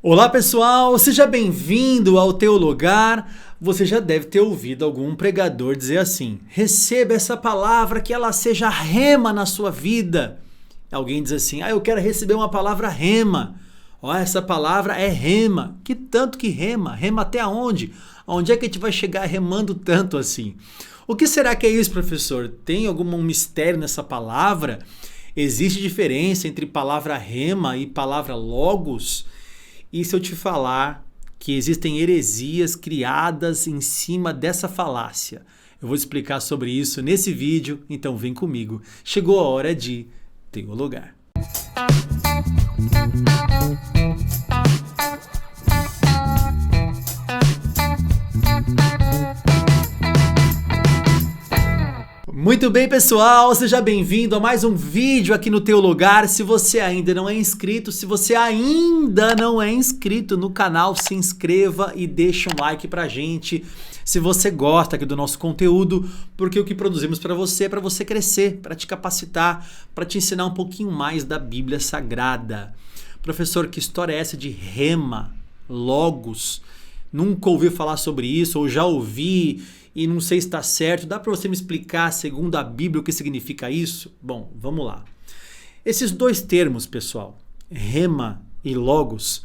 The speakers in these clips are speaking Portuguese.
Olá pessoal, seja bem-vindo ao Teu Lugar. Você já deve ter ouvido algum pregador dizer assim: receba essa palavra, que ela seja rema na sua vida. Alguém diz assim: eu quero receber uma palavra rema. Essa palavra é rema. Que tanto que rema? Rema até aonde? Onde é que a gente vai chegar remando tanto assim? O que será que é isso, professor? Tem algum mistério nessa palavra? Existe diferença entre palavra rema e palavra logos? E se eu te falar que existem heresias criadas em cima dessa falácia? Eu vou explicar sobre isso nesse vídeo, então vem comigo. Chegou a hora de teologar. Muito bem, pessoal, seja bem-vindo a mais um vídeo aqui no Teu Lugar. Se você ainda não é inscrito, no canal, se inscreva e deixa um like pra gente. Se você gosta aqui do nosso conteúdo, porque o que produzimos para você é para você crescer, para te capacitar, para te ensinar um pouquinho mais da Bíblia Sagrada. Professor, que história é essa de rema, logos? Nunca ouvi falar sobre isso, ou já ouvi e não sei se está certo. Dá para você me explicar, segundo a Bíblia, o que significa isso? Bom, vamos lá. Esses dois termos, pessoal, rema e logos,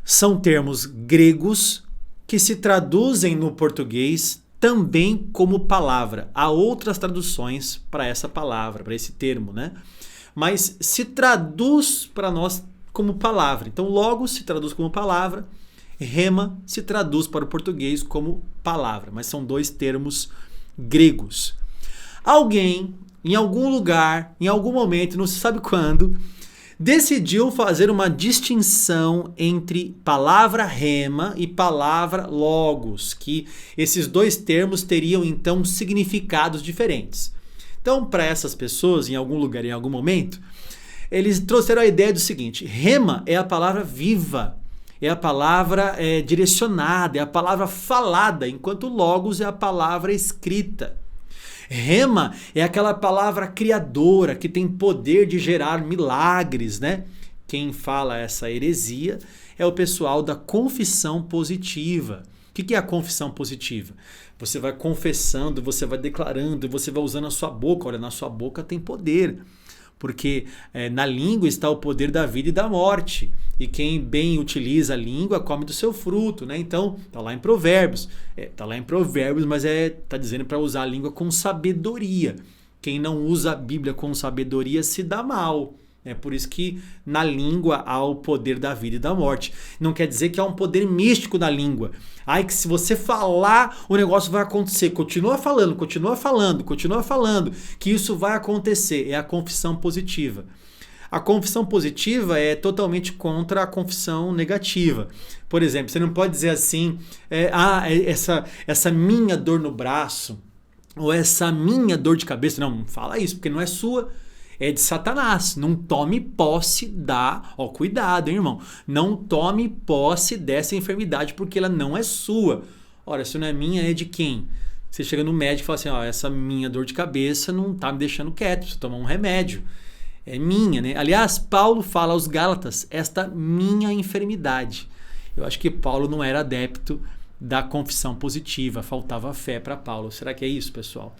são termos gregos que se traduzem no português também como palavra. Há outras traduções para essa palavra, para esse termo, né? Mas se traduz para nós como palavra. Então, logos se traduz como palavra, rema se traduz para o português como palavra, mas são dois termos gregos. Alguém, em algum lugar, em algum momento, não se sabe quando, decidiu fazer uma distinção entre palavra rema e palavra logos, que esses dois termos teriam então significados diferentes. Então, para essas pessoas, em algum lugar, em algum momento, eles trouxeram a ideia do seguinte: rema é a palavra viva, é a palavra direcionada, é a palavra falada, enquanto logos é a palavra escrita. Rema é aquela palavra criadora que tem poder de gerar milagres, né? Quem fala essa heresia é o pessoal da confissão positiva. O que é a confissão positiva? Você vai confessando, você vai declarando, você vai usando a sua boca. Olha, na sua boca tem poder, porque na língua está o poder da vida e da morte. E quem bem utiliza a língua come do seu fruto, né? Então, está lá em Provérbios. Mas está dizendo para usar a língua com sabedoria. Quem não usa a Bíblia com sabedoria se dá mal. É por isso que na língua há o poder da vida e da morte. Não quer dizer que há um poder místico na língua. Que se você falar, o negócio vai acontecer. Continua falando, que isso vai acontecer. É a confissão positiva. A confissão positiva é totalmente contra a confissão negativa. Por exemplo, você não pode dizer assim, essa minha dor no braço, ou essa minha dor de cabeça. Não fala isso, porque não é sua. É de Satanás. Não tome posse cuidado, hein, irmão? Não tome posse dessa enfermidade, porque ela não é sua. Ora, se não é minha, é de quem? Você chega no médico e fala assim, essa minha dor de cabeça não tá me deixando quieto, preciso tomar um remédio. É minha, né? Aliás, Paulo fala aos Gálatas, esta minha enfermidade. Eu acho que Paulo não era adepto da confissão positiva, faltava fé para Paulo. Será que é isso, pessoal?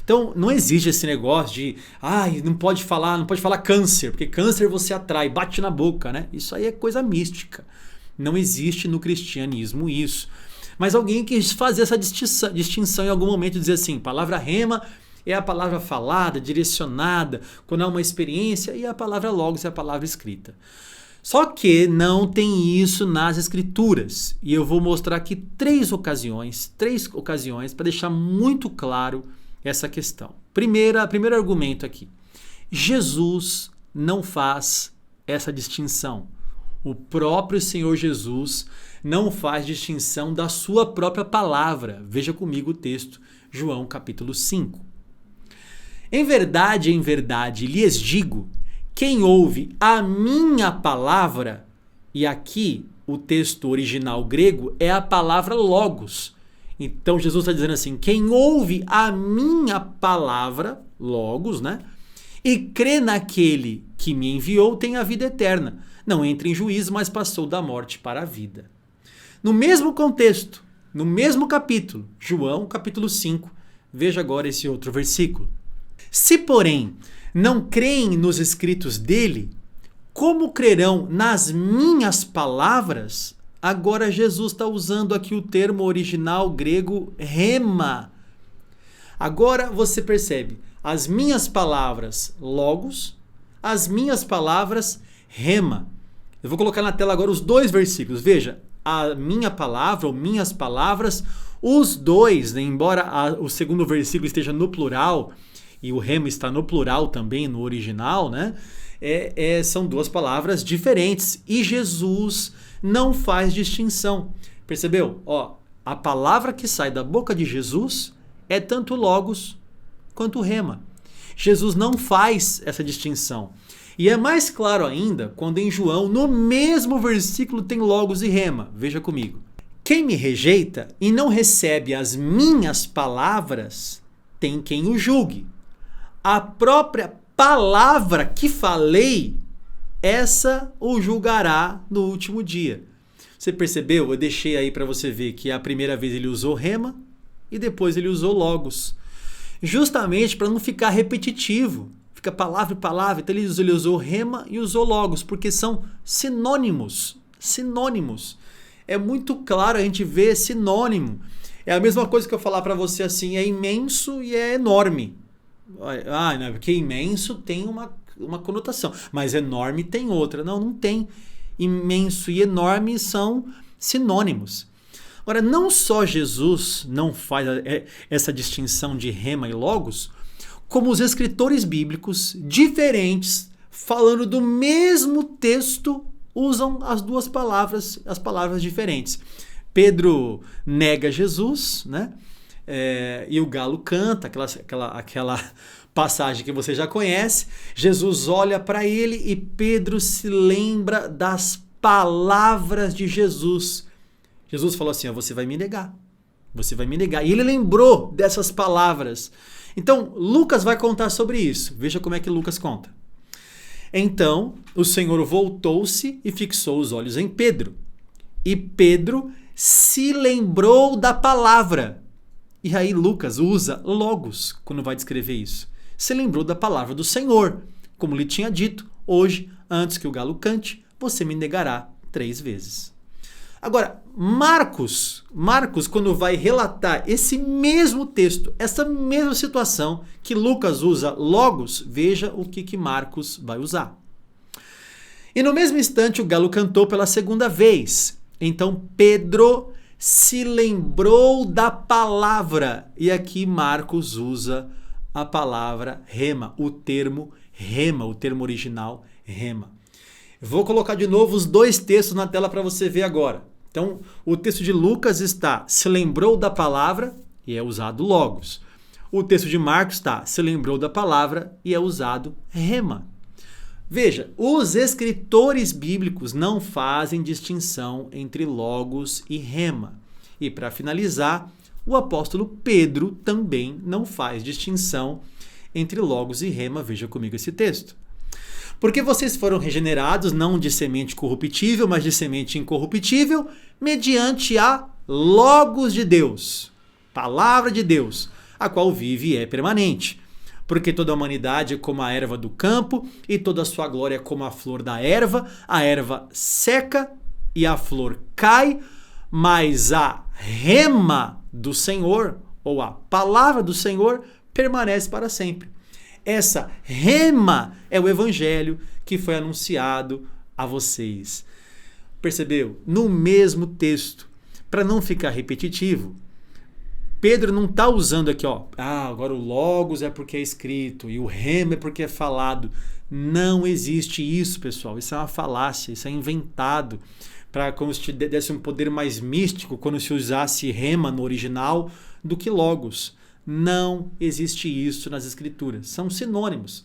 Então, não existe esse negócio de, não pode falar câncer, porque câncer você atrai, bate na boca, né? Isso aí é coisa mística. Não existe no cristianismo isso. Mas alguém quis fazer essa distinção em algum momento e dizer assim, palavra rema é a palavra falada, direcionada, quando há uma experiência, e a palavra logos é a palavra escrita. Só que não tem isso nas escrituras. E eu vou mostrar aqui três ocasiões para deixar muito claro essa questão. Primeiro argumento aqui. Jesus não faz essa distinção. O próprio Senhor Jesus não faz distinção da sua própria palavra. Veja comigo o texto, João capítulo 5. Em verdade, lhes digo, quem ouve a minha palavra, e aqui o texto original grego é a palavra logos. Então Jesus está dizendo assim, quem ouve a minha palavra, logos, né? E crê naquele que me enviou tem a vida eterna. não entra em juízo, mas passou da morte para a vida. No mesmo contexto, no mesmo capítulo, João capítulo 5, veja agora esse outro versículo. Se, porém, não creem nos escritos dele, como crerão nas minhas palavras? Agora Jesus está usando aqui o termo original grego rema. Agora você percebe, as minhas palavras logos, as minhas palavras rema. Eu vou colocar na tela agora os dois versículos. Veja, a minha palavra ou minhas palavras, os dois, né, embora o segundo versículo esteja no plural, e o rema está no plural também no original, né? São duas palavras diferentes e Jesus não faz distinção. Percebeu? A palavra que sai da boca de Jesus é tanto logos quanto rema. Jesus não faz essa distinção. E é mais claro ainda quando em João, no mesmo versículo, tem logos e rema. Veja comigo. Quem me rejeita e não recebe as minhas palavras, tem quem o julgue. A própria palavra que falei, essa o julgará no último dia. Você percebeu? Eu deixei aí para você ver que a primeira vez ele usou rema e depois ele usou logos. Justamente para não ficar repetitivo. Fica palavra e palavra. Então ele usou rema e usou logos, porque são sinônimos. Sinônimos. É muito claro a gente ver sinônimo. É a mesma coisa que eu falar para você assim, é imenso e é enorme. Não, porque imenso tem uma conotação, mas enorme tem outra. Não tem. Imenso e enorme são sinônimos. Agora, não só Jesus não faz essa distinção de rema e logos, como os escritores bíblicos diferentes, falando do mesmo texto, usam as duas palavras, as palavras diferentes. Pedro nega Jesus, né? E o galo canta, aquela passagem que você já conhece. Jesus olha para ele e Pedro se lembra das palavras de Jesus. Jesus falou assim, você vai me negar. Você vai me negar. E ele lembrou dessas palavras. Então, Lucas vai contar sobre isso. Veja como é que Lucas conta. Então, o Senhor voltou-se e fixou os olhos em Pedro. E Pedro se lembrou da palavra. E aí Lucas usa logos quando vai descrever isso. Se lembrou da palavra do Senhor. Como lhe tinha dito, hoje, antes que o galo cante, você me negará 3 vezes. Agora, Marcos, quando vai relatar esse mesmo texto, essa mesma situação que Lucas usa logos, veja o que Marcos vai usar. E no mesmo instante o galo cantou pela segunda vez. Então Pedro se lembrou da palavra. E aqui Marcos usa a palavra rema, o termo original rema. Vou colocar de novo os dois textos na tela para você ver agora. Então, o texto de Lucas está, se lembrou da palavra, e é usado logos. O texto de Marcos está, se lembrou da palavra, e é usado rema. Veja, os escritores bíblicos não fazem distinção entre logos e rema. E para finalizar, o apóstolo Pedro também não faz distinção entre logos e rema. Veja comigo esse texto. Porque vocês foram regenerados não de semente corruptível, mas de semente incorruptível, mediante a logos de Deus, palavra de Deus, a qual vive e é permanente. Porque toda a humanidade é como a erva do campo, e toda a sua glória é como a flor da erva. A erva seca e a flor cai, mas a rema do Senhor, ou a palavra do Senhor, permanece para sempre. Essa rema é o evangelho que foi anunciado a vocês. Percebeu? No mesmo texto, para não ficar repetitivo, Pedro não está usando aqui, agora o logos é porque é escrito e o rema é porque é falado. Não existe isso, pessoal. Isso é uma falácia, isso é inventado para como se desse um poder mais místico quando se usasse rema no original do que logos. Não existe isso nas escrituras. São sinônimos.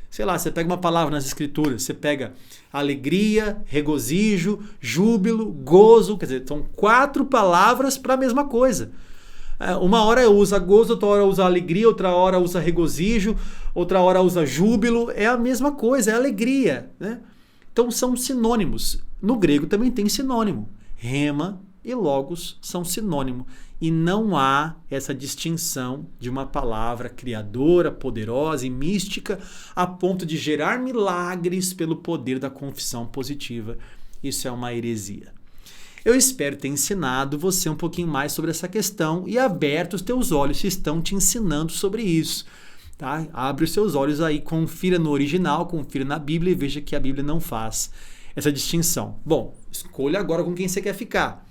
Sei lá, você pega uma palavra nas escrituras, você pega alegria, regozijo, júbilo, gozo, quer dizer, são 4 palavras para a mesma coisa. Uma hora usa gozo, outra hora usa alegria, outra hora usa regozijo, outra hora usa júbilo, é a mesma coisa, é alegria, né? Então são sinônimos. No grego também tem sinônimo. Rema e logos são sinônimo. E não há essa distinção de uma palavra criadora, poderosa e mística a ponto de gerar milagres pelo poder da confissão positiva. Isso é uma heresia. Eu espero ter ensinado você um pouquinho mais sobre essa questão e aberto os teus olhos se estão te ensinando sobre isso. Tá? Abre os seus olhos aí, confira no original, confira na Bíblia e veja que a Bíblia não faz essa distinção. Bom, escolha agora com quem você quer ficar.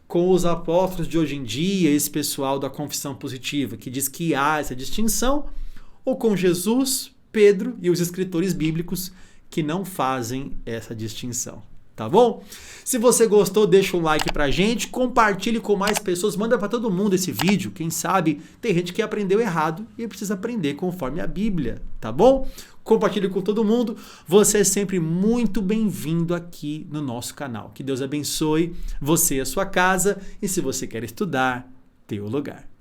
Com os apóstolos de hoje em dia, esse pessoal da confissão positiva, que diz que há essa distinção, ou com Jesus, Pedro e os escritores bíblicos que não fazem essa distinção. Tá bom? Se você gostou, deixa um like pra gente, compartilhe com mais pessoas, manda pra todo mundo esse vídeo. Quem sabe tem gente que aprendeu errado e precisa aprender conforme a Bíblia, tá bom? Compartilhe com todo mundo. Você é sempre muito bem-vindo aqui no nosso canal. Que Deus abençoe você e a sua casa. E se você quer estudar, teu lugar.